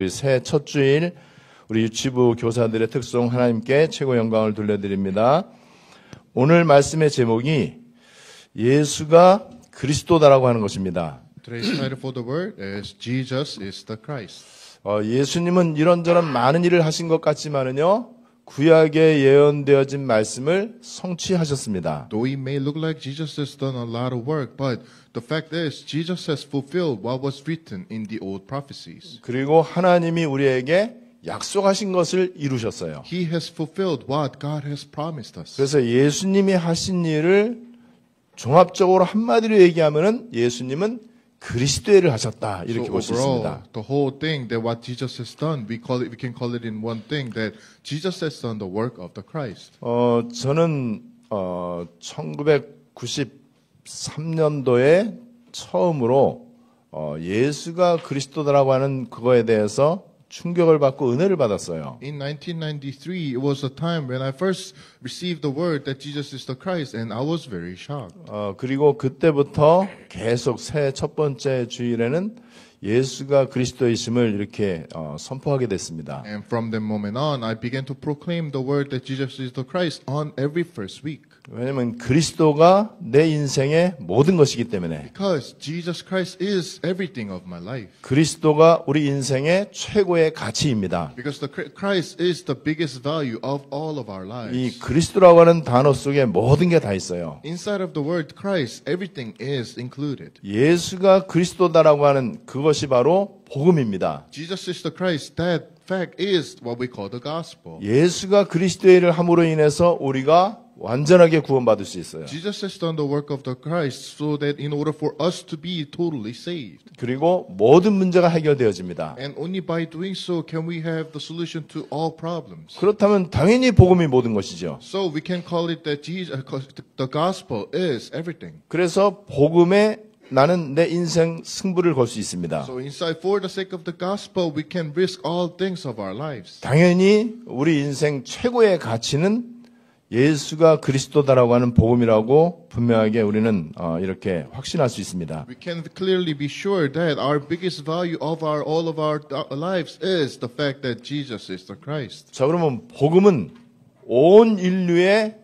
새해 첫 주일 우리 유치부 교사들의 특송 하나님께 최고 영광을 돌려드립니다. 오늘 말씀의 제목이 예수가 그리스도다라고 하는 것입니다. Today's title for the word is Jesus is the Christ. 예수님은 이런저런 많은 일을 하신 것 같지만은요, 구약에 예언되어진 말씀을 성취하셨습니다. Though it may look like Jesus has done a lot of work, but the fact is Jesus has fulfilled what was written in the old prophecies. 그리고 하나님이 우리에게 약속하신 것을 이루셨어요. He has fulfilled what God has promised us. 그래서 예수님이 하신 일을 종합적으로 한마디로 얘기하면은 예수님은 그리스도의 일을 하셨다 이렇게 볼 수 있습니다. The whole thing that what Jesus has done, we can call it in one thing that Jesus has done the work of the Christ. 저는 1993년도에 처음으로 예수가 그리스도다라고 하는 그거에 대해서 충격을 받고 은혜를 받았어요. In 1993, it was a time when I first received the word that Jesus is the Christ, and I was very shocked. 그리고 그때부터 계속 새해 첫 번째 주일에는 예수가 그리스도이심을 이렇게 선포하게 됐습니다. And from that moment on, I began to proclaim the word that Jesus is the Christ on every first week. 왜냐하면 그리스도가 내 인생의 모든 것이기 때문에. Because Jesus Christ is everything of my life. 그리스도가 우리 인생의 최고의 가치입니다. Because the Christ is the biggest value of all of our lives. 이 그리스도라고 하는 단어 속에 모든 게 다 있어요. Inside of the word Christ, everything is included. 예수가 그리스도다라고 하는 그것이 바로 복음입니다. Jesus is the Christ. That fact is what we call the gospel. 예수가 그리스도의 일을 함으로 인해서 우리가 완전하게 구원받을 수 있어요. Jesus has done the work of the Christ so that in order for us to be totally saved. 그리고 모든 문제가 해결되어집니다. And only by doing so can we have the solution to all problems. 그렇다면 당연히 복음이 모든 것이죠. So we can call it that Jesus, the gospel is everything. 그래서 복음에 나는 내 인생 승부를 걸 수 있습니다. So inside, for the sake of the gospel, we can risk all things of our lives. 당연히 우리 인생 최고의 가치는 예수가 그리스도다라고 하는 복음이라고 분명하게 우리는 이렇게 확신할 수 있습니다. We can clearly be sure that our biggest value of all of our lives is the fact that Jesus is the Christ. 자, 그러면 복음은 온 인류의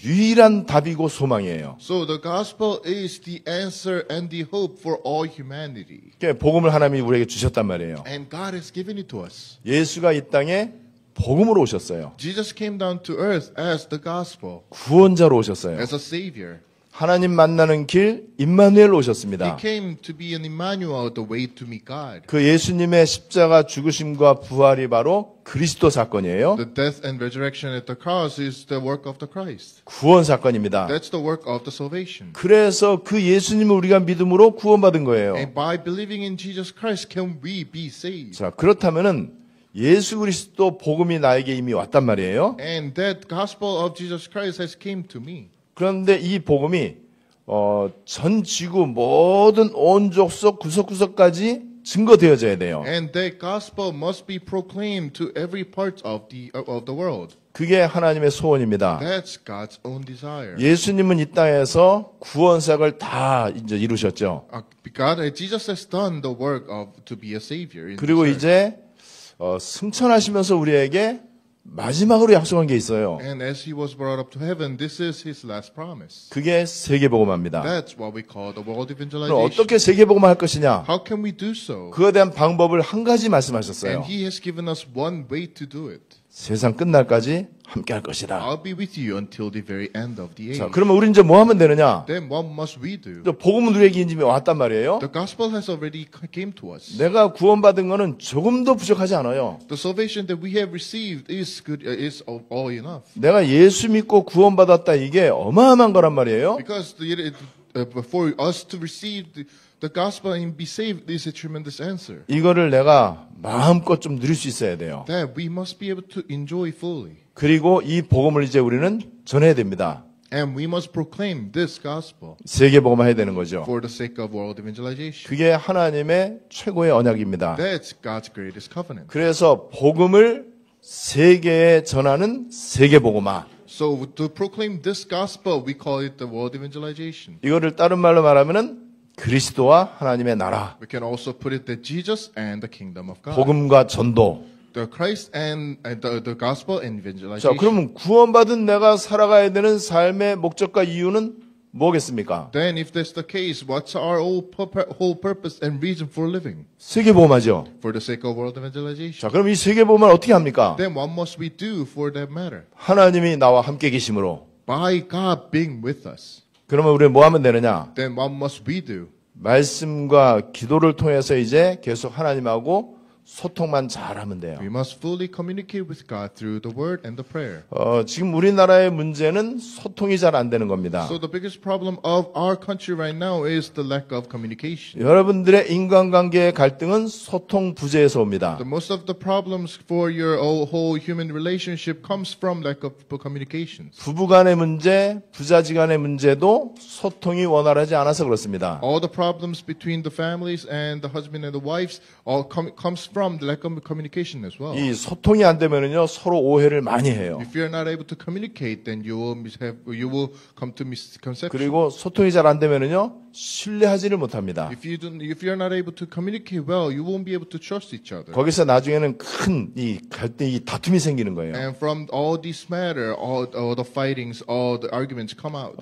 유일한 답이고 소망이에요. So the gospel is the answer and the hope for all humanity. 복음을 하나님이 우리에게 주셨단 말이에요. And God has given it to us. 예수가 이 땅에 복음으로 오셨어요. Jesus came down to earth as the gospel. 구원자로 오셨어요. As a savior. 하나님 만나는 길 임마누엘로 오셨습니다. He came to be an Emmanuel, the way to meet God. 그 예수님의 십자가 죽으심과 부활이 바로 그리스도 사건이에요. The death and resurrection at the cross is the work of the Christ. 구원 사건입니다. That's the work of the salvation. 그래서 그 예수님을 우리가 믿음으로 구원받은 거예요. And by believing in Jesus Christ can we be saved. 자, 그렇다면은 예수 그리스도 복음이 나에게 이미 왔단 말이에요. And that gospel of Jesus Christ has came to me. 그런데 이 복음이 전 지구 모든 온 족속 구석구석까지 증거되어져야 돼요. And that gospel must be proclaimed to every part of the world. 그게 하나님의 소원입니다. That's God's own desire. 예수님은 이 땅에서 구원사역을 다 이제 이루셨죠. Jesus has done the work of to be a savior. In 그리고 이제 승천하시면서 우리에게 마지막으로 약속한 게 있어요. And as he was brought up to heaven, this is his last promise. 그게 세계복음화입니다. That's what we call the world 그럼 evangelization. 어떻게 세계복음화 할 것이냐? How can we do so? 그에 대한 방법을 한 가지 말씀하셨어요. And he has given us one way to do it. 세상 끝날까지 함께 할 것이다. I'll be with you until the very end of the age. 자, 그러면 우리 이제 뭐 하면 되느냐? Then what must we do? 복음은 우리에게 이미 왔단 말이에요. The gospel has already came to us. 내가 구원받은 거는 조금도 부족하지 않아요. The salvation that we have received is good, is all enough. 내가 예수 믿고 구원받았다 이게 어마어마한 거란 말이에요. Because for us to receive the gospel and be saved is a tremendous answer. 이거를 내가 마음껏 좀 누릴 수 있어야 돼요. That we must be able to enjoy fully. 그리고 이 복음을 이제 우리는 전해야 됩니다. And we must proclaim this gospel 세계복음화 해야 되는 거죠. for the sake of world evangelization. 그게 하나님의 최고의 언약입니다. That's God's greatest covenant. 그래서 복음을 세계에 전하는 세계복음화. So to proclaim this gospel, we call it the world evangelization. 이거를 다른 말로 말하면은 그리스도와 하나님의 나라, We can also put it that Jesus and the kingdom of God. 복음과 전도. The Christ and the gospel and 자, evangelization. 그러면 구원받은 내가 살아가야 되는 삶의 목적과 이유는 뭐겠습니까? Then if that's the case, what's our whole purpose and reason for living? 세계보험하죠. For the sake of world evangelization. 자, 그럼 이 세계보험을 어떻게 합니까? Then what must we do for that matter? 하나님이 나와 함께 계심으로. By God being with us. 그러면 우리는 뭐 하면 되느냐? Then what must we do? 말씀과 기도를 통해서 이제 계속 하나님하고 소통만 잘하면 돼요. We must fully communicate with God through the word and the prayer. 지금 우리나라의 문제는 소통이 잘 안 되는 겁니다. So the biggest problem of our country right now is the lack of communication. 여러분들의 인간관계의 갈등은 소통 부재에서 옵니다. The most of the problems for your whole human relationship comes from lack of communications. 부부간의 문제, 부자지간의 문제도 소통이 원활하지 않아서 그렇습니다. All the problems between the families and the husband and the wives all comes from the lack of communication as well. 이 소통이 안 되면은요 서로 오해를 많이 해요. If you're not able to communicate, then you will come to misconception. 그리고 소통이 잘 안 되면은요 신뢰하지를 못합니다. If you're not able to communicate well, you won't be able to trust each other. 거기서 나중에는 큰 이 갈등이 다툼이 생기는 거예요. And from all this matter, all the fightings, all the arguments come out.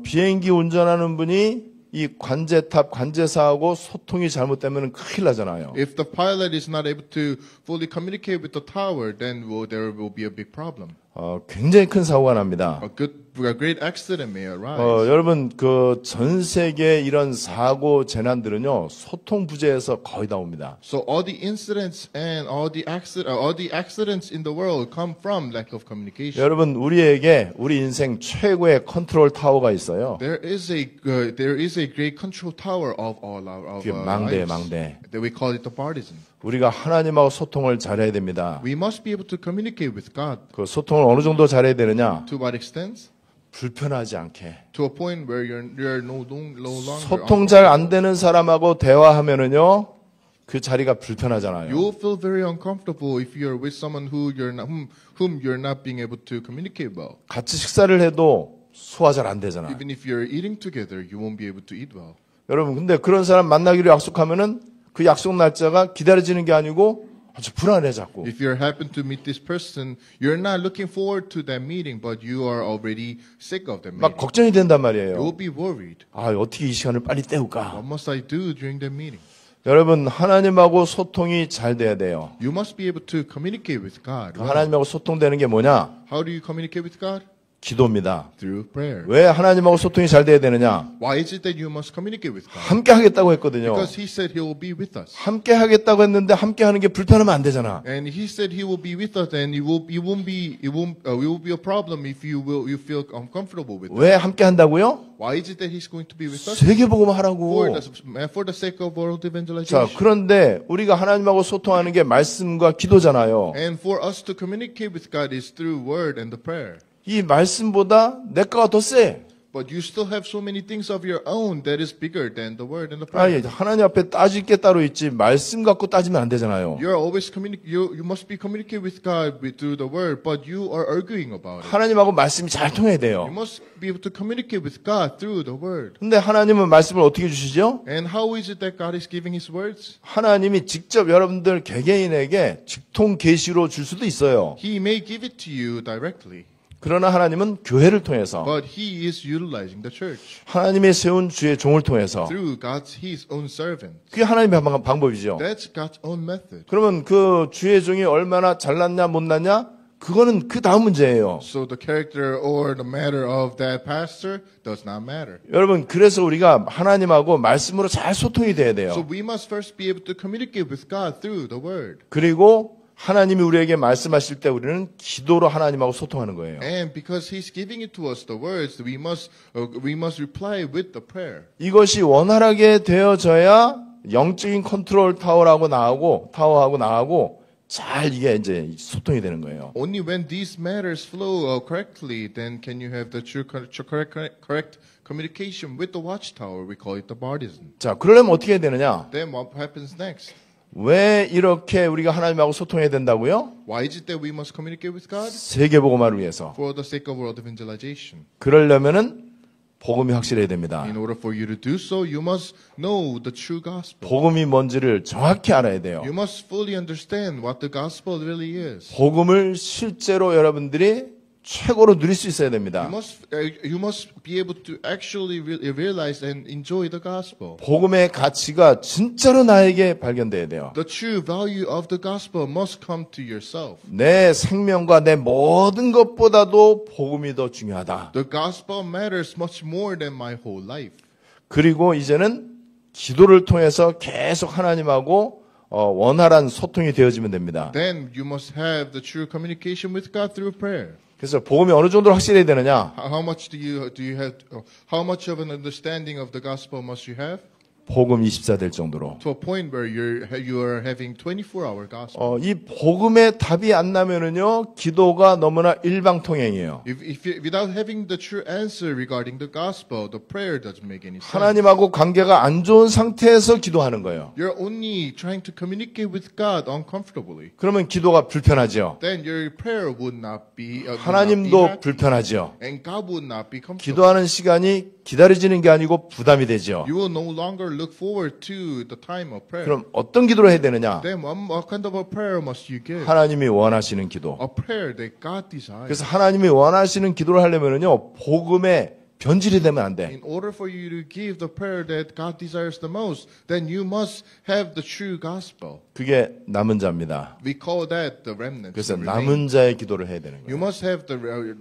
비행기 운전하는 분이 이 관제탑, 관제사하고 소통이 잘못되면 큰일 나잖아요. If the pilot is not able to fully communicate with the tower, then there will be a big problem. 굉장히 큰 사고가 납니다. A great accident may arise. 여러분 그 전 세계 이런 사고 재난들은요 소통 부재에서 거의 다 옵니다. So all the incidents and all the accidents in the world come from lack of communication. 여러분 우리에게 우리 인생 최고의 컨트롤 타워가 있어요. There is a great control tower of all our 그게 망대예요, lives. 망대. That we call it the partisan. 우리가 하나님하고 소통을 잘해야 됩니다. We must be able to communicate with God. 그 소통을 어느 정도 잘해야 되느냐? To what extent? 불편하지 않게. To a point where you're no longer. 소통 잘 안 되는 사람하고 대화하면은요 그 자리가 불편하잖아요. You'll feel very uncomfortable if you're with someone whom you're not being able to communicate well. 같이 식사를 해도 소화 잘 안 되잖아요. Even if you're eating together, you won't be able to eat well. 여러분 근데 그런 사람 만나기로 약속하면은 그 약속 날짜가 기다려지는 게 아니고 아주 불안해 자꾸. If you happen to meet this person, you're not looking forward to that meeting, but you are already sick of that meeting. 막 걱정이 된단 말이에요. You'll be worried. 아 어떻게 이 시간을 빨리 때울까? What must I do during that meeting? 여러분 하나님하고 소통이 잘 돼야 돼요. You must be able to communicate with God. well. 하나님하고 소통되는 게 뭐냐? How do you communicate with God? 기도입니다. Through prayer. 왜 하나님하고 소통이 잘 돼야 되느냐? Why is it that you must communicate with God? 함께 하겠다고 했거든요. Because He said He will be with us. 함께 하겠다고 했는데 함께 하는 게 불편하면 안 되잖아. And He said He will be with us, and it will be a problem if you feel uncomfortable with us. 왜 함께 한다고요? Why is it that He's going to be with us? 세계복음 하라고. For the sake of world 자, evangelization. 그런데 우리가 하나님하고 소통하는 게 말씀과 기도잖아요. And for us to communicate with God is through word and the prayer. 이 말씀보다 내 거가 더 세. But you still have so many things of your own that is bigger than the word and the 아니, prayer. 하나님 앞에 따질 게 따로 있지 말씀 갖고 따지면 안 되잖아요. You're always you must be communicate with God through the word, but you are arguing about it. 하나님하고 말씀이 잘 통해야 You 돼요. must be able to communicate with God through the word. 근데 하나님은 말씀을 어떻게 주시죠? And how is it that God is giving His words? 하나님이 직접 여러분들 개개인에게 직통 계시로 줄 수도 있어요. He may give it to you directly, 그러나 하나님은 교회를 통해서 but He is utilizing the church 하나님의 세운 주의 종을 통해서 through His own servant. 그게 하나님의 방법이죠. That's God's own method. 그러면 그 주의 종이 얼마나 잘났냐 못났냐 그거는 그 다음 문제예요. So the character or the matter of that pastor does not matter. 여러분 그래서 우리가 하나님하고 말씀으로 잘 소통이 돼야 So 돼요. we must first be able to communicate with God through the word. 그리고 하나님이 우리에게 말씀하실 때 우리는 기도로 하나님하고 소통하는 거예요. And because He's giving it to us the words, we must reply with the prayer. 이것이 원활하게 되어져야 영적인 컨트롤 타워하고 나하고 잘 이게 이제 소통이 되는 거예요. Only when these matters flow correctly, then can you have the correct communication with the watchtower. We call it the partisan. 자, 그러려면 어떻게 해야 되느냐? Then what happens next? 왜 이렇게 우리가 하나님하고 소통해야 된다고요? Why is it that we must communicate with God? 세계복음화를 위해서. For the sake of world evangelization. 그러려면은 복음이 확실해야 됩니다. In order for you to do so, you must know the true gospel. 복음이 뭔지를 정확히 알아야 돼요. You must fully understand what the gospel really is. 복음을 실제로 여러분들이 최고로 누릴 수 있어야 됩니다. You must be able to actually realize and enjoy the gospel. 복음의 가치가 진짜로 나에게 발견돼야 돼요. The true value of the gospel must come to yourself. 내 생명과 내 모든 것보다도 복음이 더 중요하다. The gospel matters much more than my whole life. 그리고 이제는 기도를 통해서 계속 하나님하고 원활한 소통이 되어지면 됩니다. Then you must have the true communication with God through prayer. 그래서 복음이 어느 정도로 확실해야 되느냐? How much do you have? How much of an understanding of the gospel must you have? 복음 24 될 정도로. To a point where you are having 24-hour gospel. 이 복음의 답이 안 나면은요, 기도가 너무나 일방통행이에요. Without having the true answer regarding the gospel, the prayer doesn't make any sense. 하나님하고 관계가 안 좋은 상태에서 기도하는 거예요. You're only trying to communicate with God uncomfortably. 그러면 기도가 불편하죠. Then your prayer would not be. 하나님도 불편하죠. And God would not be comfortable. 기도하는 시간이 기다려지는 게 아니고 부담이 되죠. You will no longer look forward to the time of prayer. 그럼 어떤 기도를 해야 되느냐? Then what kind of a prayer must you give? 하나님이 원하시는 기도. A prayer that God desires. 그래서 하나님이 원하시는 기도를 하려면은요, 복음의 변질이 되면 안 돼. In order for you to give the prayer that God desires the most, then you must have the true gospel. 그게 남은 자입니다. We call that the remnant. 그래서 남은 자의 기도를 해야 되는 You 거예요. must have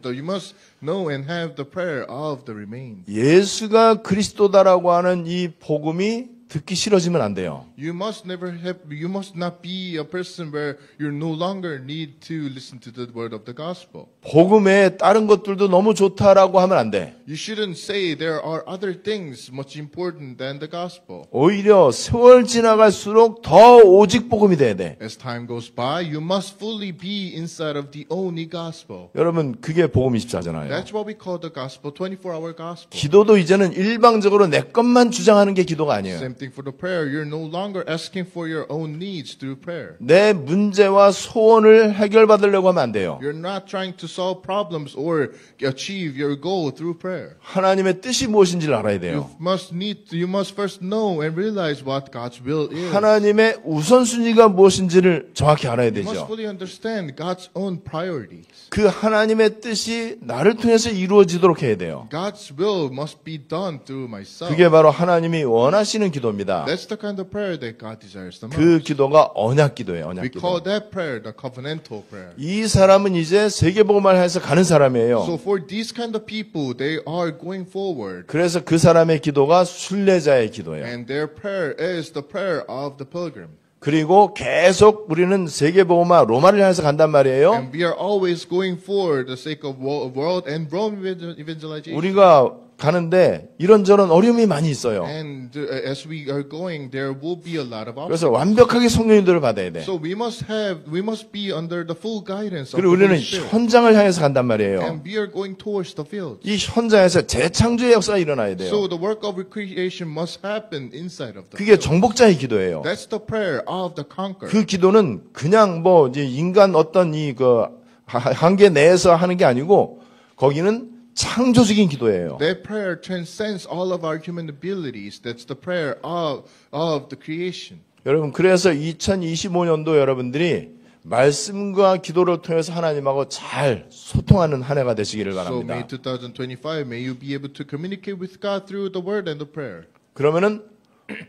you must know and have the prayer of the remain. 예수가 그리스도다라고 하는 이 복음이 듣기 싫어지면 안 돼요. You must not be a person where you no longer need to listen to the word of the gospel. 복음에 다른 것들도 너무 좋다라고 하면 안 돼. You shouldn't say there are other things much important than the gospel. 오히려 세월 지나갈수록 더 오직 복음이 돼야 돼. As time goes by, you must fully be inside of the only gospel. 여러분, 그게 복음 24잖아요. That's what we call the gospel, 24-hour gospel. 기도도 이제는 일방적으로 내 것만 주장하는 게 기도가 아니에요. Same thing for the prayer. You're no longer asking for your own needs through prayer. 내 문제와 소원을 해결받으려고 하면 안 돼요. You're not trying to solve problems or achieve your goal through prayer. 하나님의 뜻이 무엇인지를 알아야 돼요. You must first know and realize what God's will is. 하나님의 우선순위가 무엇인지를 정확히 알아야 You must 되죠. fully understand God's own priorities. 그 하나님의 뜻이 나를 통해서 이루어지도록 해야 돼요. God's will must be done through myself. 그게 바로 하나님이 원하시는 기도입니다. That's the kind of prayer that God desires the most. 그 기도가 언약 기도예요. We 언약 call 기도. that prayer the covenantal prayer. 이 사람은 이제 세계복음을 해서 가는 사람이에요. So for these kind of people, they are going forward. 그래서 그 사람의 기도가 순례자의 기도예요. And their prayer is the prayer of the pilgrim. 그리고 계속 우리는 세계복음화 로마를 향해서 간단 말이에요. And we are always going for the sake of world and Rome evangelization. 우리가 가는데 이런저런 어려움이 많이 있어요. And as we are going, there will be a lot of 그래서 obstacles. 완벽하게 성령님들을 받아야 돼. So we must be under the full guidance of 그리고 the 우리는 Holy Spirit. 현장을 향해서 간단 말이에요. And we are going towards the field. 이 현장에서 재창조의 역사가 일어나야 돼요. So the work of recreation must happen inside of the 그게 field. 정복자의 기도예요. That's the prayer of the conqueror. 그 기도는 그냥 뭐 이제 인간 어떤 이 그 한계 내에서 하는 게 아니고 거기는 창조적인 기도예요. That prayer transcends all of our human abilities. That's the prayer of the creation. 여러분, 그래서 2025년도 여러분들이 말씀과 기도를 통해서 하나님하고 잘 소통하는 한 해가 되시기를 So 바랍니다. May 2025, may you be able to communicate with God through the word and the prayer. 그러면은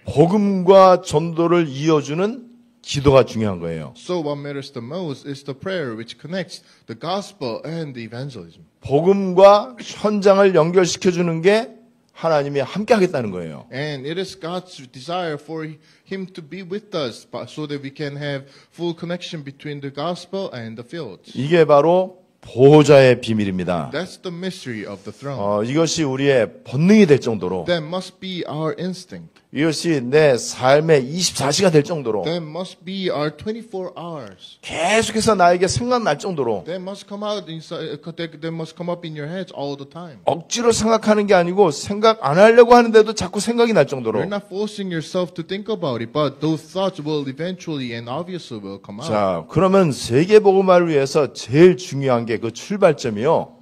복음과 전도를 이어주는 기도가 중요한 거예요. So what matters the most is the prayer which connects the gospel and the evangelism. 복음과 현장을 연결시켜 주는 게 하나님이 함께 하겠다는 거예요. And it is God's desire for Him to be with us so that we can have full connection between the gospel and the fields. 이게 바로 보호자의 비밀입니다. That's the mystery of the throne. 이것이 우리의 본능이 될 정도로, That must be our instinct. 이것이 내 삶의 24시간 될 정도로, That must be our 24 hours. 계속해서 나에게 생각날 정도로, That must come out inside. That must come up in your heads all the time. 억지로 생각하는 게 아니고 생각 안 하려고 하는데도 자꾸 생각이 날 정도로. You're not forcing yourself to think about it, but those thoughts will eventually and obviously will come out. 자, 그러면 세계복음화를 위해서 제일 중요한 게 그 출발점이요.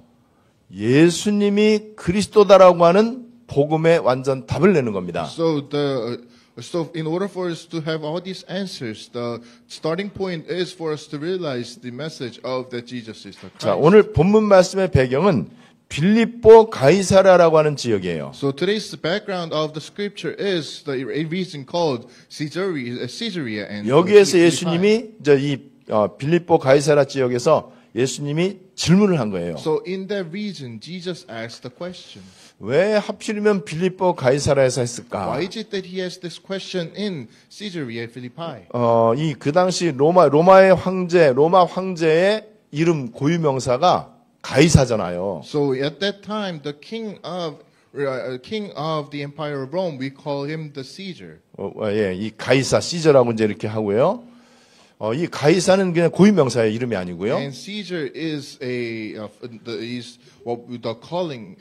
예수님이 그리스도다라고 하는 복음에 완전 답을 내는 겁니다. So in order for us to have all these answers, the starting point is for us to realize the message of that Jesus is the 자, Christ. 오늘 본문 말씀의 배경은 빌립보 가이사라라고 하는 지역이에요. So today's background of the scripture is a region called Caesarea and 여기에서 Philippi. 예수님이 이제 이 빌립보 가이사라 지역에서 예수님이 질문을 한 거예요. So in that region, Jesus asked the question. 왜 하필이면 빌립보 가이사라에서 했을까? Why is it that he asked this question in Caesarea Philippi? 이 그 당시 로마 황제의 이름 고유 명사가 가이사잖아요. So at that time, the king of the empire of Rome, we call him the Caesar. 예, 이 가이사 시저라고 이제 이렇게 하고요. 이 가이사는 그냥 고유 명사의 이름이 아니고요. And Caesar is what the calling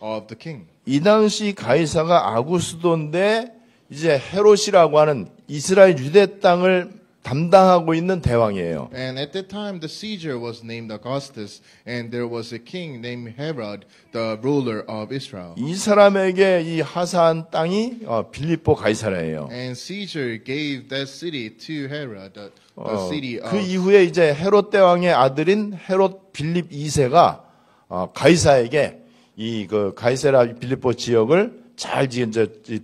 of the king. 이 당시 가이사가 아구스도인데 이제 헤롯이라고 하는 이스라엘 유대 땅을 담당하고 있는 대왕이에요. And at that time, the Caesar was named Augustus, and there was a king named Herod, the ruler of Israel. 이 사람에게 이 하사한 땅이 빌립보 가이사라예요. And Caesar gave that city to Herod, the city 그 of. 이후에 이제 헤롯 대왕의 아들인 헤롯 빌립 2세가 가이사에게 이 그 가이사라 빌립보 지역을 잘 이제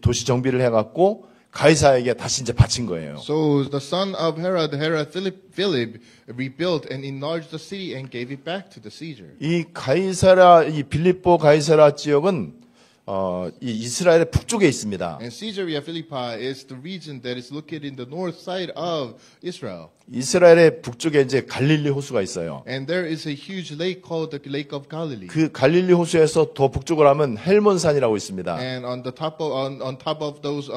도시 정비를 해갖고 가이사에게 다시 이제 바친 거예요. So the son of Herod Philip, rebuilt and enlarged the city and gave it back to the Caesar. 이 빌립보 가이사라 지역은 이 이스라엘의 북쪽에 있습니다. And Caesarea Philippi is the region that is located in the north side of Israel. 이스라엘의 북쪽에 이제 갈릴리 호수가 있어요. And there is a huge lake called the Lake of Galilee. 그 갈릴리 호수에서 더 북쪽으로 하면 헬몬산이라고 있습니다. And on top of those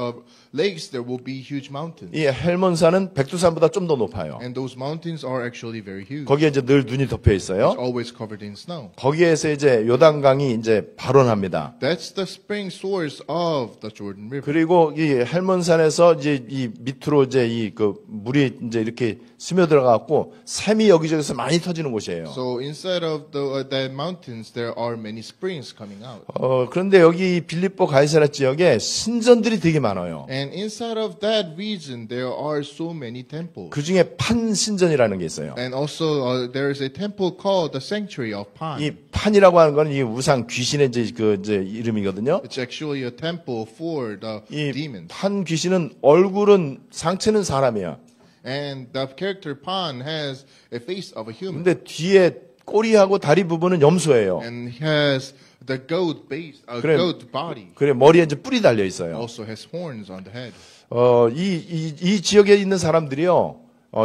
lakes there will be huge mountains. 이 헬몬산은 백두산보다 좀 더 높아요. And those mountains are actually very huge. 거기에 이제 늘 눈이 덮여 있어요. It's always covered in snow. 거기에서 이제 요단강이 이제 발원합니다. That's the spring source of the Jordan River. 그리고 이 헬몬산에서 이제 이 밑으로 이제 이 그 물이 이제 이렇게 스며들어갖고 샘이 여기저기서 많이 터지는 곳이에요. So inside of the mountains there are many springs coming out. 그런데 여기 빌립보 가이사라 지역에 신전들이 되게 많아요. And inside of that region there are so many temples. 그 중에 판 신전이라는 게 있어요. And also there is a temple called the Sanctuary of Pan. 이 판이라고 하는 건 이 우상 귀신의 이제 이름이거든요. It's actually a temple for the 이 demons. 판 귀신은 얼굴은 상체는 사람이야. And the character Pan has a face of a human. 근데 뒤에 꼬리하고 다리 부분은 염소예요. And has the goat base, 그래. goat body. 그래 머리에 이제 뿔이 달려 있어요. Also has horns on the head. 이 지역에 있는 사람들이요.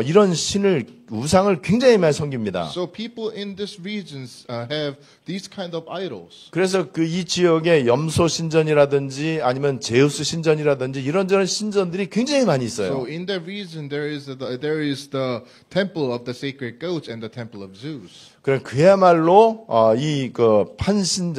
이런 신을 우상을 굉장히 많이 섬깁니다. So people in this regions have these kind of idols. 그래서 그 이 지역에 염소 신전이라든지 아니면 제우스 신전이라든지 이런저런 신전들이 굉장히 많이 So 있어요. in that region there is the temple of the sacred goats and the temple of Zeus. 그래 그야말로 이 그 판신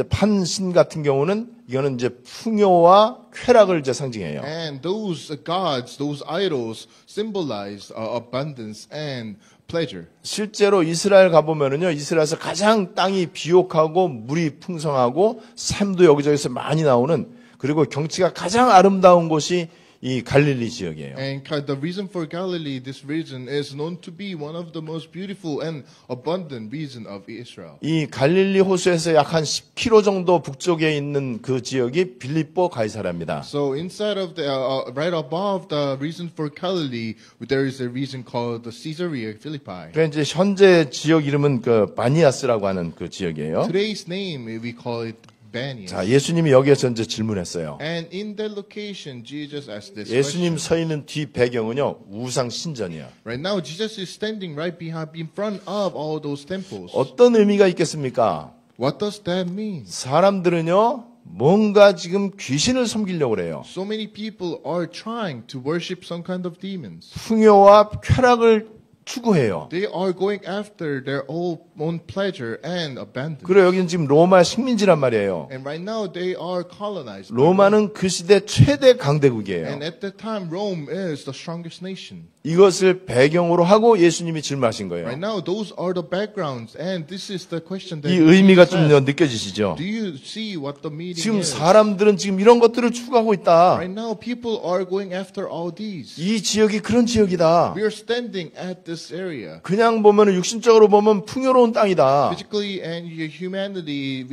같은 경우는 이거는 이제 풍요와 쾌락을 이제 상징해요. And those gods, those idols symbolize abundance and pleasure. 실제로 이스라엘 가보면은요, 이스라엘에서 가장 땅이 비옥하고 물이 풍성하고 샘도 여기저기서 많이 나오는 그리고 경치가 가장 아름다운 곳이 이 갈릴리 지역이에요. And the reason for Galilee, this region, is known to be one of the most beautiful and abundant region of Israel. 이 갈릴리 호수에서 약 한 10km 정도 북쪽에 있는 그 지역이 빌립보 가이사라입니다. So inside of the, right above the region for Galilee, there is a region called the Caesarea Philippi. 그러니까 이제 현재 지역 이름은 그 바니아스라고 하는 그 지역이에요. Today's name, we call it Banias. 자, 예수님이 여기에서 이제 질문했어요. And in that location, Jesus asked this 예수님 question. 서 있는 뒤 배경은요, 우상 신전이야. Right now, Jesus is standing right behind, in front of all those temples. 어떤 의미가 있겠습니까? What does that mean? 사람들은요, 뭔가 지금 귀신을 섬기려고 그래요. So many people are trying to worship some kind of demons. 풍요와 쾌락을 추구해요. They are going after their own own pleasure and abandon. 그리고 여기는 지금 로마 식민지란 말이에요. And right now they are colonized. by Rome. 로마는 그 시대 최대 강대국이에요. And at that time, Rome is the strongest nation. 이것을 배경으로 하고 예수님이 질문하신 거예요. Right now, those are the backgrounds, and this is the question that 이 의미가 Jesus 좀 asked. 느껴지시죠? Do you see what the meaning 지금 is? 사람들은 지금 이런 것들을 추구하고 있다. Right now, people are going after all these. 이 지역이 그런 지역이다. We are standing at this area. 그냥 보면은 육신적으로 보면 풍요로운 땅이다. Physically and humanity,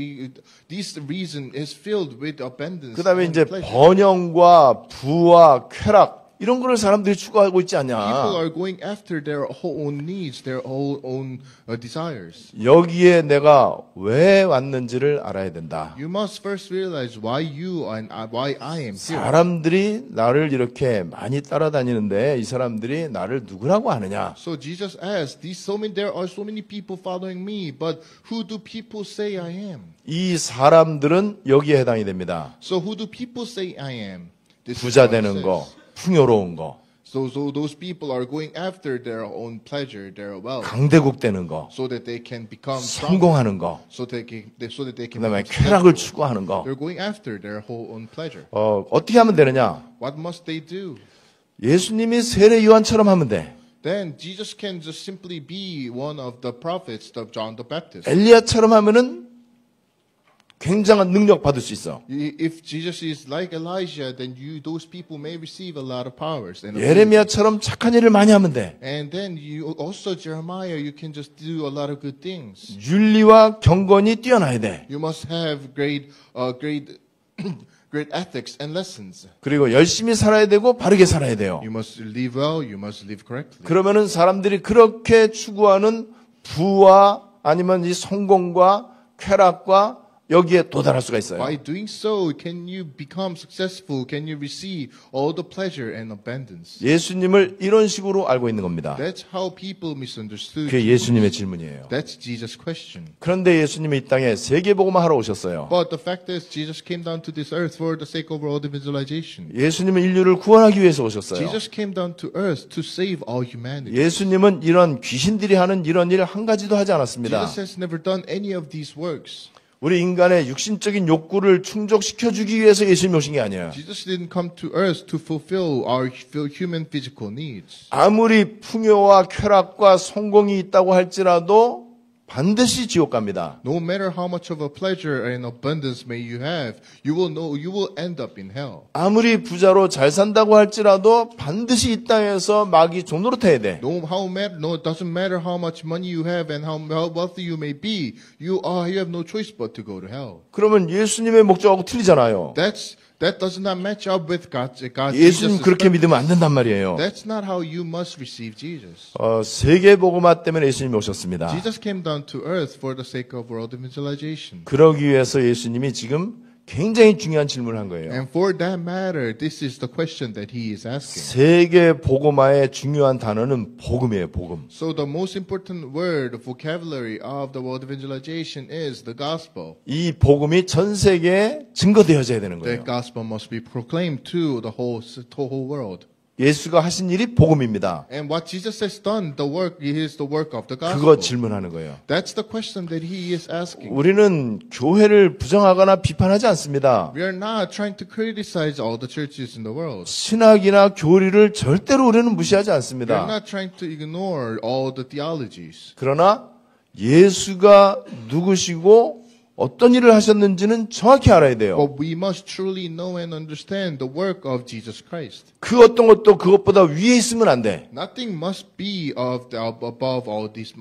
this reason is filled with abundance. 그다음에 and 이제 pleasure. 번영과 부와 쾌락 이런 거를 사람들이 추구하고 있지 People 않냐. are going after their own needs, their own desires. 여기에 내가 왜 왔는지를 알아야 된다. You must first realize why you and why I am here. 사람들이 나를 이렇게 많이 따라다니는데 이 사람들이 나를 누구라고 아느냐. So Jesus asked, there are so many people following me, but who do people say I am? 이 사람들은 여기에 해당이 됩니다. So who do people say I am? This is 부자 what it 되는 says. 거, 풍요로운 거, So those people are going after their own pleasure, their wealth, 강대국 되는 거, so that they can become strong, 성공하는 거, so that they can 그다음에 become 쾌락을 successful. 추구하는 거. They're going after their whole own pleasure. 어떻게 하면 되느냐? What must they do? 예수님이 세례 요한처럼 하면 돼. Then Jesus can just simply be one of the prophets of John the Baptist. 엘리야처럼 하면은 굉장한 능력 받을 수 있어. If Jesus is like Elijah, then those people may receive a lot of powers. And 예레미야처럼 착한 일을 많이 하면 돼. And then you also Jeremiah, you can just do a lot of good things. 윤리와 경건이 뛰어나야 돼. You must have great ethics and lessons. 그리고 열심히 살아야 되고 바르게 살아야 돼요. You must live well. You must live correctly. 그러면은 사람들이 그렇게 추구하는 부와 아니면 이 성공과 쾌락과 여기에 도달할 수가 있어요. By doing so, can you become successful? Can you receive all the pleasure and abundance? 예수님을 이런 식으로 알고 있는 겁니다. That's how people misunderstood. 그게 예수님의 질문이에요. That's Jesus' question. 그런데 예수님이 이 땅에 세계복음화 하러 오셨어요. But the fact is, Jesus came down to this earth for the sake of world evangelization. 예수님은 인류를 구원하기 위해서 오셨어요. Jesus came down to earth to save all humanity. 예수님은 이런 귀신들이 하는 이런 일 한 가지도 하지 않았습니다. Jesus has never done any of these works. 우리 인간의 육신적인 욕구를 충족시켜주기 위해서 예수님이 오신 게 아니에요. Jesus didn't come to earth to fulfill our human physical needs. 아무리 풍요와 쾌락과 성공이 있다고 할지라도 반드시 지옥 갑니다. No matter how much of a pleasure and abundance may you have, you will end up in hell. 아무리 부자로 잘 산다고 할지라도 반드시 이 땅에서 마귀 종노릇해야 돼. It doesn't matter how much money you have and how wealthy you may be, you have no choice but to go to hell. 그러면 예수님의 목적하고 틀리잖아요. That does not match up with God. 예수님 그렇게 믿으면 안 된단 말이에요. That's not how you must receive Jesus. 세계복음화 때문에 예수님이 오셨습니다. Jesus came down to earth for the sake of world evangelization. 그러기 위해서 예수님이 지금 굉장히 중요한 질문을 한 거예요. And for that matter, this is the question that he is asking. 세계복음화의 중요한 단어는 복음이에요, 복음. So the most important word, vocabulary of the world evangelization is the gospel. 이 복음이 전 세계에 증거되어져야 되는 거예요. That gospel must be proclaimed to the whole world. 예수가 하신 일이 복음입니다. And what Jesus has done, is the work of the gospel. 그거 질문하는 거예요. That's the question that he is asking. 우리는 교회를 부정하거나 비판하지 않습니다. We are not trying to criticize all the churches in the world. 신학이나 교리를 절대로 우리는 무시하지 We are 않습니다. not trying to ignore all the theologies. 그러나 예수가 누구시고 어떤 일을 하셨는지는 정확히 알아야 돼요. But we must truly know and understand the work of Jesus Christ. 그 어떤 것도 그것보다 위에 있으면 안 돼. Nothing must be above all this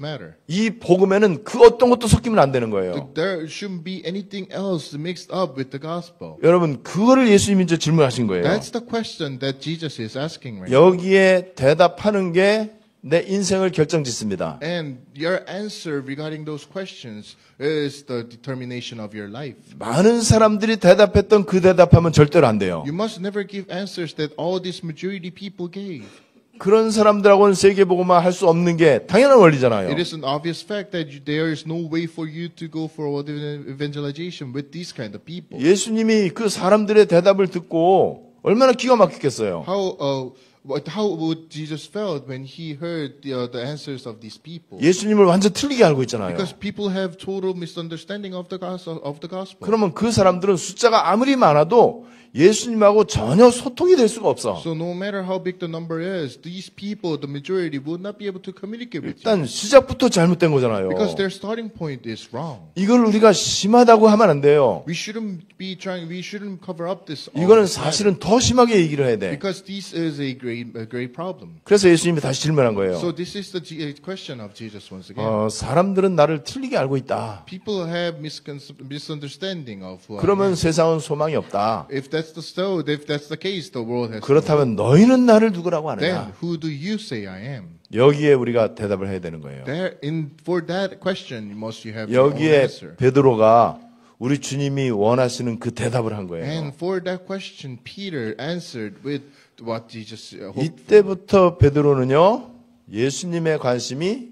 matter. 이 복음에는 그 어떤 것도 섞이면 안 되는 거예요. There shouldn't be anything else mixed up with the gospel. 여러분, 그거를 예수님이 이제 질문하신 거예요. That's the question that Jesus is asking right now. 여기에 대답하는 게 내 인생을 결정짓습니다. And your answer regarding those questions is the determination of your life. 많은 사람들이 대답했던 그 대답하면 절대로 안 돼요. You must never give answers that all these majority people gave. 그런 사람들하고는 세계복음화 할 수 없는 게 당연한 원리잖아요. It is an obvious fact that there is no way for you to go for evangelization with these kind of people. 예수님이 그 사람들의 대답을 듣고 얼마나 기가 막혔겠어요. how would Jesus felt when he heard the answers of these people? 예수님을 완전 틀리게 알고 있잖아요. Because people have total misunderstanding of the gospel. 그러면 그 사람들은 숫자가 아무리 많아도 예수님하고 전혀 소통이 될 수가 없어. So no matter how big the number is, these people, the majority, would not be able to communicate with you. 일단 시작부터 잘못된 거잖아요. Because their starting point is wrong. 이걸 우리가 심하다고 하면 안 돼요. We shouldn't cover up this. 이거는 사실은 더 심하게 얘기를 해야 돼. Because this is a great problem. 그래서 예수님이 다시 질문한 거예요. So this is the question of Jesus once again. 사람들은 나를 틀리게 알고 있다. People have misunderstanding of who I am. 그러면 세상은 소망이 없다. If that's the case, the world has. 그렇다면 너희는 나를 누구라고 Then 하느냐? who do you say I am? 여기에 우리가 대답을 해야 되는 거예요. For that question, you have your own 여기에 answer. 베드로가 우리 주님이 원하시는 그 대답을 한 거예요. And for that question, Peter answered with what Jesus hoped. 이때부터 베드로는요, 예수님의 관심이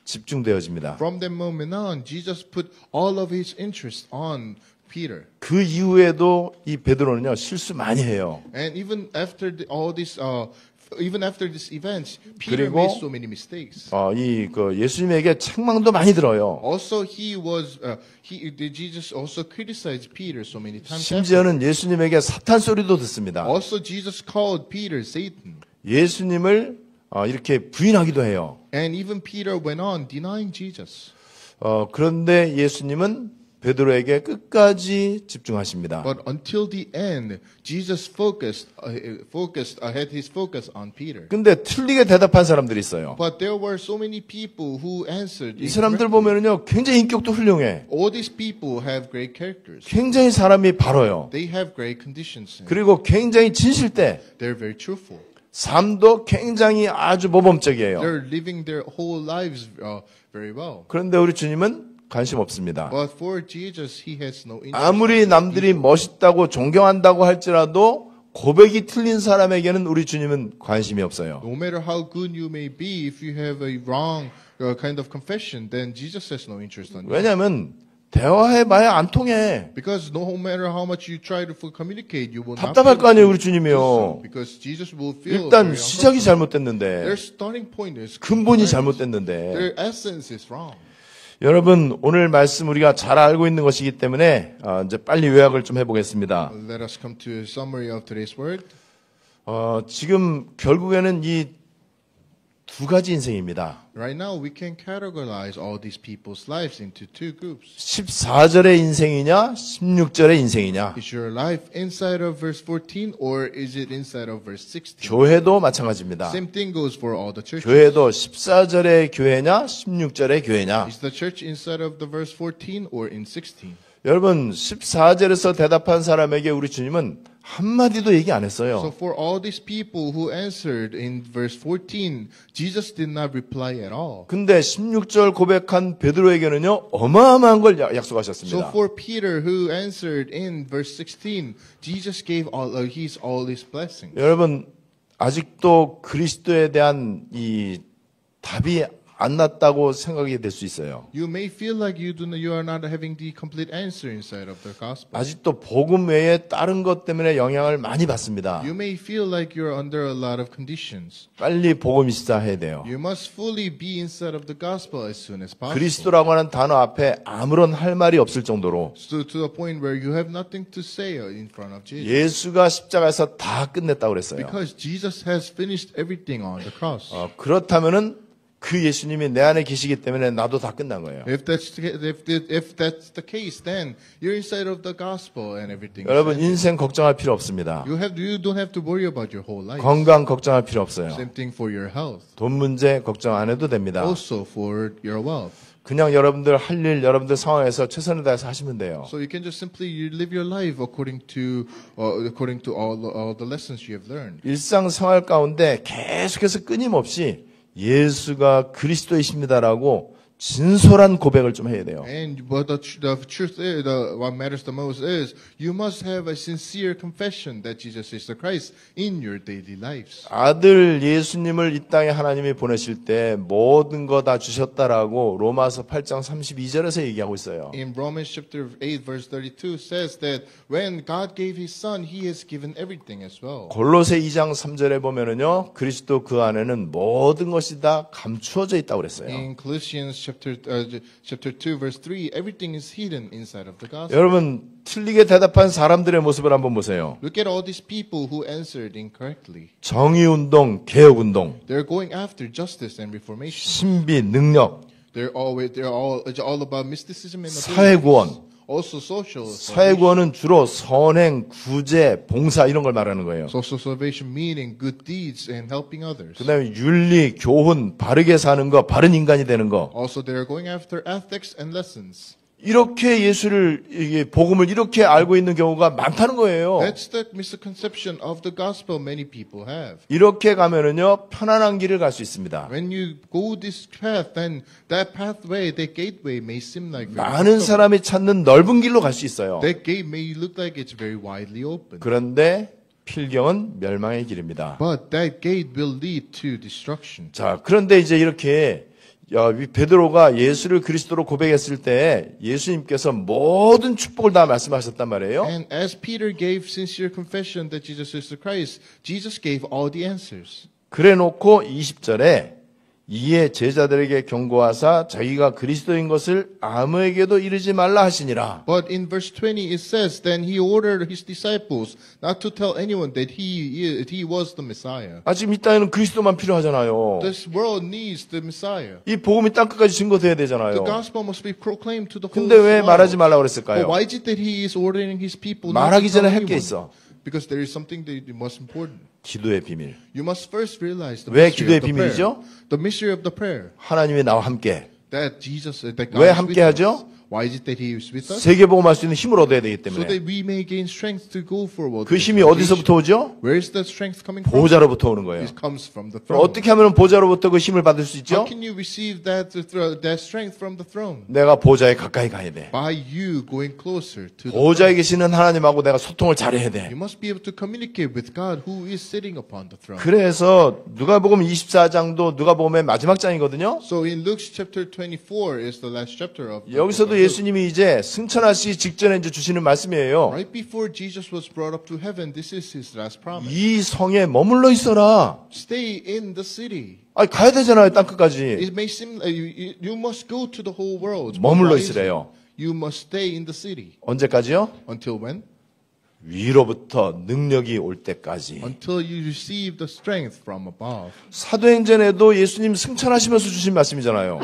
집중되어집니다. From that moment on, Jesus put all of his interest on Peter. 그 이후에도 이 베드로는요, 실수 많이 해요. And even after even after these events, Peter 그리고 made so many mistakes. 예수님에게 책망도 많이 들어요. Also, Jesus also criticized Peter so many times. 심지어는 예수님에게 사탄 소리도 듣습니다. Also, Jesus called Peter Satan. 예수님을 이렇게 부인하기도 해요. And even Peter went on denying Jesus. 그런데 예수님은 베드로에게 끝까지 집중하십니다. But until the end, Jesus had his focus on Peter. 근데 틀리게 대답한 사람들이 있어요. But there were so many people who answered. 이 사람들 보면은요, 굉장히 인격도 훌륭해. All these people have great characters. 굉장히 사람이 바로요. They have great conditions. 그리고 굉장히 진실돼. They're very truthful. 삶도 굉장히 아주 모범적이에요. They're living their whole lives very well. 그런데 우리 주님은 관심 없습니다. But for Jesus, he has no interest. 아무리 남들이 멋있다고 존경한다고 할지라도 고백이 틀린 사람에게는 우리 주님은 관심이 없어요. No matter how good you may be, if you have a wrong kind of confession, then Jesus has no interest on you. 왜냐하면 대화해봐야 안 통해. Because no matter how much you try to communicate, you will not. 답답할 거 아니에요, 우리 주님이요. Because Jesus will feel. 일단 시작이 잘못됐는데, Their starting point is. 근본이 잘못됐는데. Their essence is wrong. 여러분, 오늘 말씀 우리가 잘 알고 있는 것이기 때문에 이제 빨리 요약을 좀 해보겠습니다. Let us come to a summary of today's word. 지금 결국에는 이 두 가지 인생입니다. Right now, we can categorize all these people's lives into two groups. 14절의 인생이냐, 16절의 인생이냐. Is your life inside of verse 14 or is it inside of verse 16? 교회도 마찬가지입니다. Same thing goes for all the churches. 교회도 14절의 교회냐, 16절의 교회냐. Is the church inside of the verse 14 or in 16? 여러분, 14절에서 대답한 사람에게 우리 주님은 한마디도 얘기 안 했어요. So for all these people who answered in verse 14, Jesus did not reply at all. 근데 16절 고백한 베드로에게는요, 어마어마한 걸 약속하셨습니다. So for Peter who answered in verse 16, Jesus gave all his blessings. 여러분, 아직도 그리스도에 대한 이 답이 안 났다고 생각이 될 수 있어요. You may feel like you are not having the complete answer inside of the gospel. 아직도 복음 외에 다른 것 때문에 영향을 많이 받습니다. You may feel like you're under a lot of conditions. 빨리 복음이 시작해야 돼요. You must fully be inside of the gospel as soon as possible. 그리스도라고 하는 단어 앞에 아무런 할 말이 없을 정도로 So to the point where you have nothing to say in front of Jesus. 예수가 십자가에서 다 끝냈다고 그랬어요. Because Jesus has finished everything on the cross. 그렇다면은 그 예수님이 내 안에 계시기 때문에 나도 다 끝난 거예요. If that's the case, then you're inside of the gospel and everything. 여러분 인생 걱정할 필요 없습니다. You don't have to worry about your whole life. 건강 걱정할 필요 없어요. Same thing for your health. 돈 문제 걱정 안 해도 됩니다. Also for your wealth. 그냥 여러분들 할 일, 여러분들 상황에서 최선을 다해서 하시면 돼요. So you can just simply live your life according to all the lessons you have learned. 일상생활 가운데 계속해서 끊임없이 예수가 그리스도이십니다라고 진솔한 고백을 좀 해야 돼요. And but the truth is, what matters the most is you must have a sincere confession that Jesus is the Christ in your daily lives. 아들 예수님을 이 땅에 하나님이 보내실 때 모든 거 다 주셨다라고 로마서 8장 32절에서 얘기하고 있어요. In Romans chapter 8 verse 32 says that when God gave his son, he has given everything as well. 골로새 2장 3절에 보면은요, 그리스도 그 안에는 모든 것이 다 감추어져 있다고 그랬어요. In Colossians chapter 2 verse 3, everything is hidden inside of the gospel. 여러분, 틀리게 대답한 사람들의 모습을 한번 보세요. Look at all these people who answered incorrectly. 정의운동, 개혁운동, They're going after justice and reformation. 신비, 능력, They're all about mysticism and 사회구원. also social. 사회구원은 주로 선행, 구제, 봉사 이런 걸 말하는 거예요. Social salvation meaning good deeds and helping others. 그다음에 윤리, 교훈, 바르게 사는 거, 바른 인간이 되는 거. Also, they're going after ethics and lessons. 이렇게 예수를 이게 복음을 이렇게 알고 있는 경우가 많다는 거예요. That's the misconception of the gospel many people have. 이렇게 가면은요 편안한 길을 갈 수 있습니다. When you go this path, then that pathway, that gateway may seem like very 많은 difficult. 사람이 찾는 넓은 길로 갈 수 있어요. That gate may look like it's very widely open. 그런데 필경은 멸망의 길입니다. But that gate will lead to destruction. 자, 그런데 이제 이렇게 베드로가 예수를 그리스도로 고백했을 때 예수님께서 모든 축복을 다 말씀하셨단 말이에요. And as Peter gave sincere confession that Jesus is the Christ, Jesus gave all the answers. 그래 놓고 20절에 이에 제자들에게 경고하사 자기가 그리스도인 것을 아무에게도 이르지 말라 하시니라. But in verse 20 it says, Then he ordered his disciples not to tell anyone that he was the Messiah. 지금 이 땅에는 그리스도만 필요하잖아요. This world needs the Messiah. 이 복음이 땅 끝까지 증거돼야 The 되잖아요. gospel must be proclaimed to the whole 근데 왜 world. 말하지 말라고 But 그랬을까요? why is it that he is ordering his people not to 말하기 tell 전에 할 게 anyone? 있어. Because there is something that is most important. 기도의 비밀. You must first realize the 왜 mystery 기도의 of the prayer. 비밀이죠? The mystery of the prayer. 하나님이 나와 함께. That Jesus, that God 왜 is 함께 with 하죠? us. Why is it that He is with us? 세계복음 할 수 있는 힘을 얻어야 되기 So 때문에. that we may gain strength to go forward. 그 힘이 어디서부터 오죠? Where is that strength coming from? 보좌로부터 오는 거예요. It comes from the 그럼 throne. 어떻게 하면 보좌로부터 그 힘을 받을 수 How 있죠? can you receive that strength from the throne? 내가 보좌에 가까이 가야 돼. By you going closer to the 보좌에 throne. 계시는 하나님하고 내가 소통을 잘해야 돼. You must be able to communicate with God who is sitting upon the throne. 그래서 누가복음 24장도 누가복음의 마지막 장이거든요. So in Luke chapter 24 is the last chapter of the 여기서도 book of Luke. 예수님이 이제 승천하시기 직전에 이제 주시는 말씀이에요. Right before Jesus was brought up to heaven, this is his last promise. 이 성에 머물러 있어라. Stay in the city. 가야 되잖아요, 땅 끝까지. It may seem you must go to the whole world. 머물러 Why is it? 있으래요. You must stay in the city. 언제까지요? Until when? 위로부터 능력이 올 때까지. Until you receive the strength from above. 사도행전에도 예수님 승천하시면서 주신 말씀이잖아요.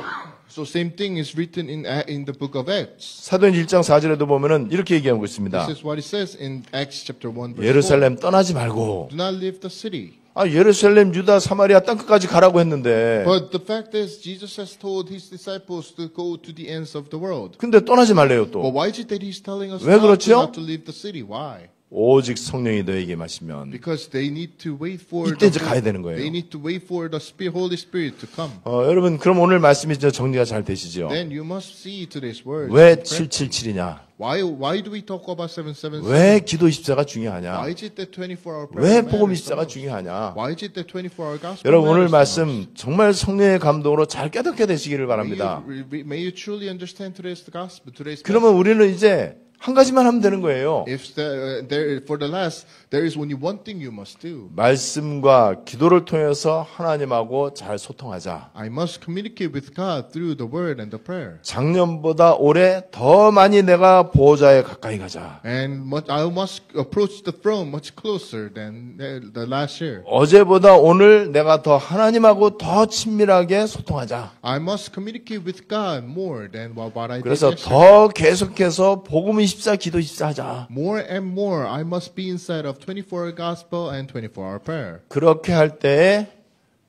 So same thing is written in the book of Acts. 사도행전 1장 4절에도 보면은 이렇게 얘기하고 있습니다. This is what it says in Acts chapter 1 verse 4. 예루살렘 떠나지 말고. Do not leave the city. 예루살렘, 유다, 사마리아 땅 끝까지 가라고 했는데. But the fact is, Jesus has told his disciples to go to the ends of the world. 근데 떠나지 말래요, 또. But why is it that he's telling us 왜 그렇죠? not to leave the city? Why? 오직 성령이 너에게 마시면. Because they need to wait for 이때 이제 가야 되는 거예요. They need to wait for the Holy Spirit to come. 여러분, 그럼 오늘 말씀이 이제 정리가 잘 되시죠? Then you must see today's words. 왜 777이냐? Why do we talk about 777? 왜 기도 24가 중요하냐? Why is it that 24-hour prayer 왜 matters 복음 so 24가 much? 중요하냐? Why is it that 24-hour gospel 여러분, 오늘 matters so much? 말씀 정말 성령의 감동으로 잘 깨닫게 되시기를 바랍니다. May you truly understand today's gospel. 그러면 우리는 이제 한 가지만 하면 되는 거예요. If for the last, there is only one thing you must do. 말씀과 기도를 통해서 하나님하고 잘 소통하자. I must communicate with God through the word and the prayer. 작년보다 올해 더 많이 내가 보호자에 가까이 가자. And I must approach the throne much closer than the last year. 어제보다 오늘 내가 더 하나님하고 더 친밀하게 소통하자. I must communicate with God more than what I did 그래서 yesterday. 더 계속해서 복음 24, 기도 24 하자. More and more, I must be inside of 24-hour gospel and 24-hour prayer. 그렇게 할 때에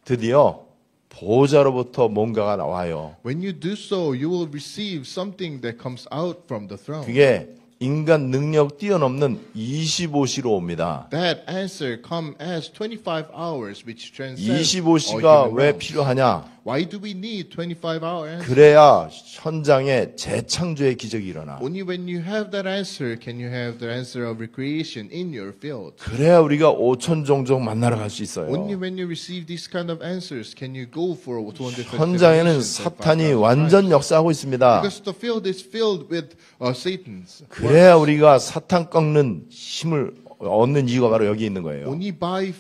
드디어 보호자로부터 뭔가가 나와요. When you do so, you will receive something that comes out from the throne. 그게 인간 능력 뛰어넘는 25시로 옵니다. That answer come as 25 hours, which transcends all 25시가 human 왜 realms. 필요하냐? Why do we need 25-hour answer? 그래야 현장에 재창조의 기적이 일어나. Only when you have that answer can you have the answer of recreation in your field. 그래야 우리가 5천 종족 만나러 갈 수 있어요. Only when you receive these kind of answers can you go for 200 현장에는 사탄이 완전 역사하고 있습니다. Because the field is filled with Satan's. 그래야 우리가 사탄 꺾는 힘을 얻는 이유가 바로 여기 있는 거예요. Only by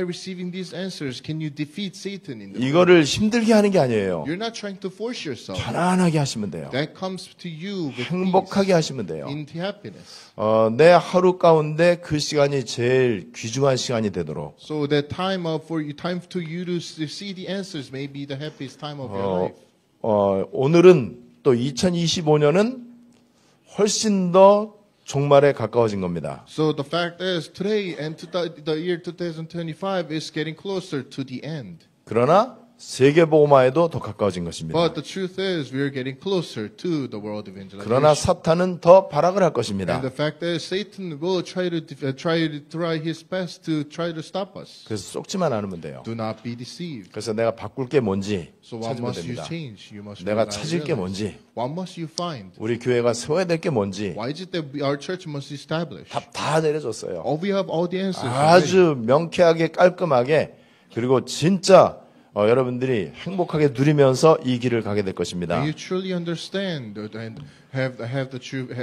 receiving these answers can you defeat Satan in the 이거를 힘들게 하는 게 아니에요. You're not trying to force yourself. 편안하게 하시면 돼요. That comes to you with 행복하게 peace, 하시면 돼요. into happiness. 내 하루 가운데 그 시간이 제일 귀중한 시간이 되도록. So that time to you to see the answers may be the happiest time of your life. 오늘은 또 2025년은 훨씬 더 종말에 가까워진 겁니다. So the fact is, today and the year 2025 is getting closer to the end. 그러나 세계복음화에도 더 가까워진 것입니다. But the truth is, we are getting closer to the world evangelization. 그러나 사탄은 더 발악을 할 것입니다. And the fact is, Satan will try his best to try to stop us. 그래서 속지만 않으면 돼요. Do not be deceived. 그래서 내가 바꿀 게 뭔지 So what 찾으면 must you 됩니다. change? You must 내가 realize. 찾을 게 뭔지, What must you find? 우리 교회가 세워야 될 게 뭔지 Why is it that our church must establish? 다 내려줬어요. We have all the answers. already. 아주 명쾌하게 깔끔하게 그리고 진짜 여러분들이 행복하게 누리면서 이 길을 가게 될 것입니다. You truly understand and have the truth,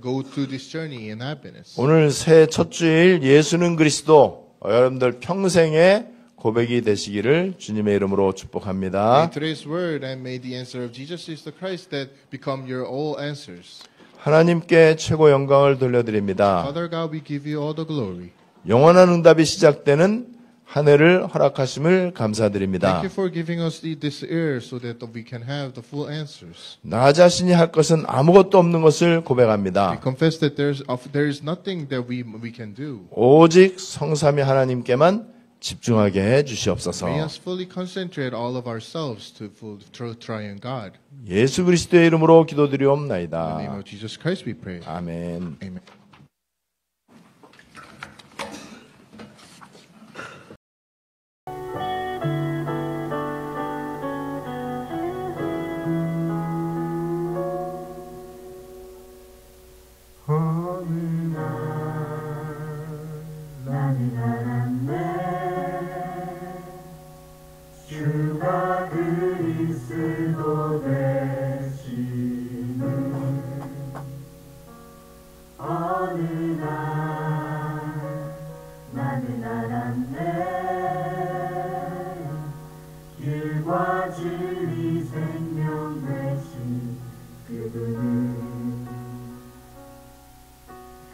go through this journey in happiness. 오늘 새해 첫 주일 예수는 그리스도 여러분들 평생의 고백이 되시기를 주님의 이름으로 축복합니다. May today's word and may the answer of Jesus is the Christ that become your all answers. 하나님께 최고 영광을 돌려드립니다. Father God, we give you all the glory. 영원한 응답이 시작되는 한 해를 허락하심을 감사드립니다. Thank you for giving us this ear so that we can have the full answers. 나 자신이 할 것은 아무것도 없는 것을 We 고백합니다. confess that there is nothing that we can do. 오직 성삼위 하나님께만 집중하게 해 주시옵소서. May us fully concentrate all of ourselves to triune God. 예수 그리스도의 이름으로 In the name 기도드리옵나이다. of Jesus Christ we pray. 아멘. Amen. 나는 알았네 주가 그리스도 되시는 어느 날 나는 알았네 길과 진리 생명 되신 그분은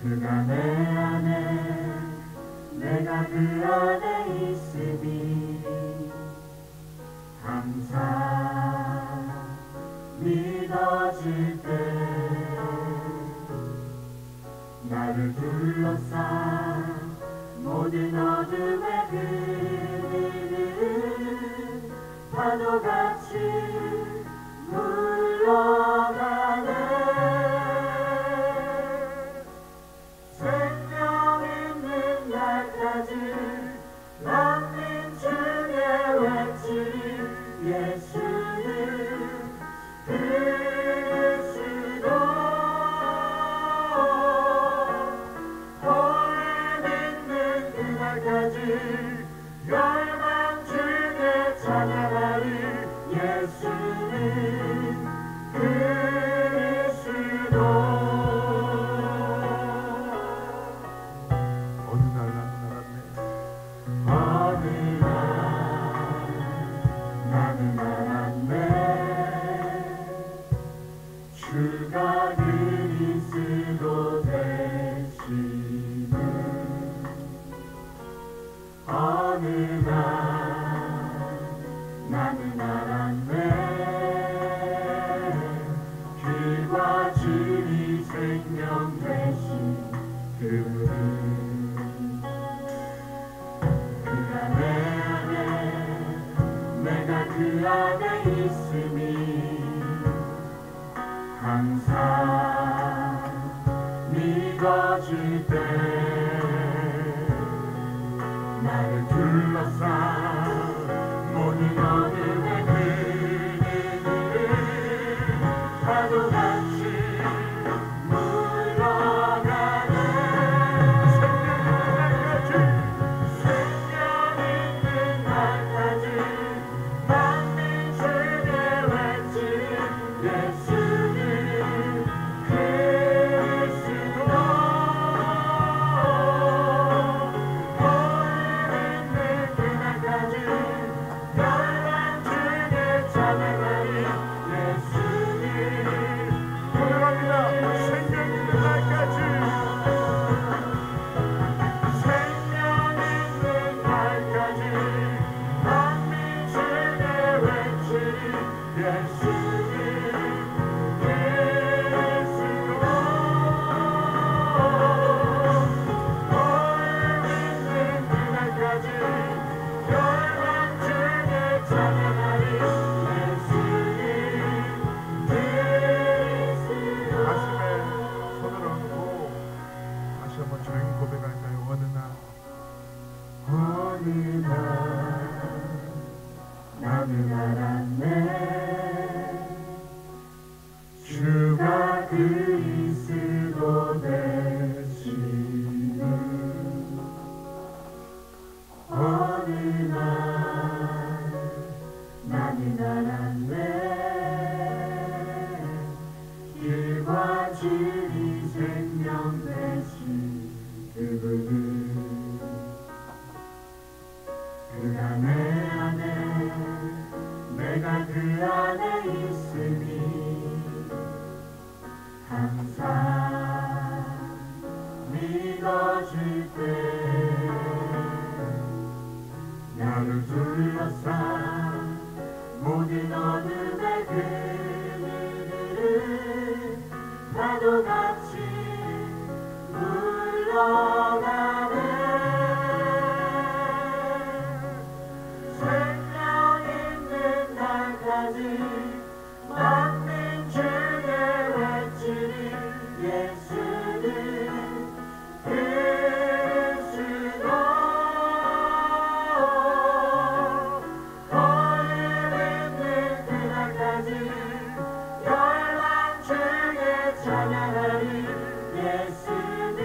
그가 내 안에 내가 그 안에 있으니 항상 믿어질 때 나를 둘러싼 모든 어둠의 그늘은 파도같이 물러가네 생명 있는 날까지 난민 중에 외치리 예수는 그리스도 오래 믿는 그날까지 열망 중에 찬양하리 예수는 그리스도 어느 날 나는 알았네. 어느 날 나는 알았네 주가 그리스도 되시는 어느 날 나는 알았네 길과 진리 생명 되신 그분은 그가 내 안에 내가 그 안에 있으니 항상 믿어질 때 나를 둘러싼 모든 어둠의 한번 조용히 고백할까요? 어느 날 나는 알았네 주가 그리스도 되시는 어느 날 나는 알았네 길과 진리 생명 되신 그분을 그가 내 안에 내가 그 안에 있으니 항상 믿어줄 때 나를 둘러싼 모든 어둠의 그늘들을 파도같이 물러가네 생명 있는 날까지 만민 중에 외치리 예수는 그리스도 거울 있는 그날까지 열방 중에 찬양하리 예수는